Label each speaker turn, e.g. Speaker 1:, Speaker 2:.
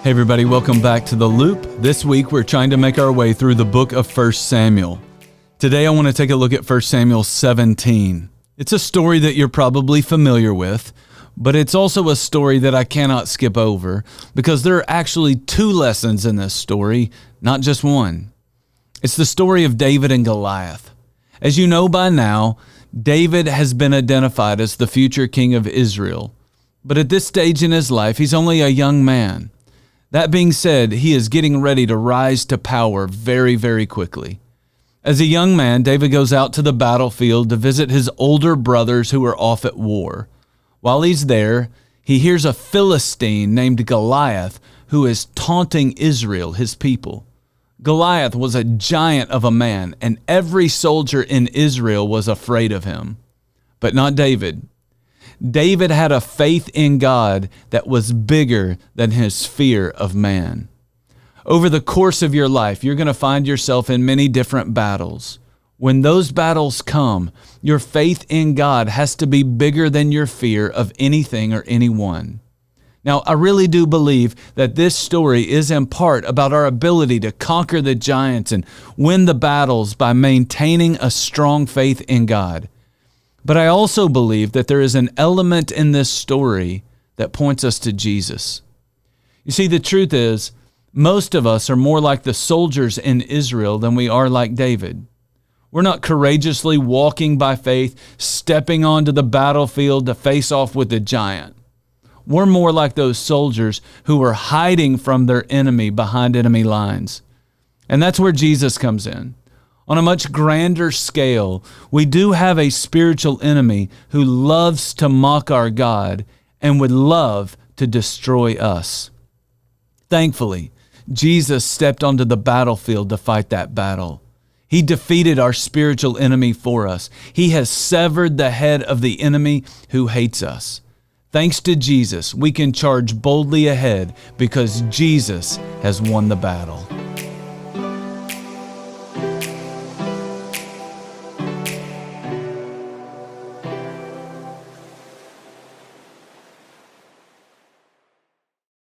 Speaker 1: Hey everybody, welcome back to The Loop. This week we're trying to make our way through the book of 1 Samuel. Today I want to take a look at 1 Samuel 17. It's a story that you're probably familiar with, but it's also a story that I cannot skip over because there are actually two lessons in this story, not just one. It's the story of David and Goliath. As you know by now, David has been identified as the future king of Israel, but at this stage in his life, he's only a young man. That being said, he is getting ready to rise to power very, very quickly. As a young man, David goes out to the battlefield to visit his older brothers who are off at war. While he's there, he hears a Philistine named Goliath who is taunting Israel, his people. Goliath was a giant of a man, and every soldier in Israel was afraid of him. But not David. David had a faith in God that was bigger than his fear of man. Over the course of your life, you're going to find yourself in many different battles. When those battles come, your faith in God has to be bigger than your fear of anything or anyone. Now, I really do believe that this story is in part about our ability to conquer the giants and win the battles by maintaining a strong faith in God. But I also believe that there is an element in this story that points us to Jesus. You see, the truth is, most of us are more like the soldiers in Israel than we are like David. We're not courageously walking by faith, stepping onto the battlefield to face off with the giant. We're more like those soldiers who are hiding from their enemy behind enemy lines. And that's where Jesus comes in. On a much grander scale, we do have a spiritual enemy who loves to mock our God and would love to destroy us. Thankfully, Jesus stepped onto the battlefield to fight that battle. He defeated our spiritual enemy for us. He has severed the head of the enemy who hates us. Thanks to Jesus, we can charge boldly ahead because Jesus has won the battle.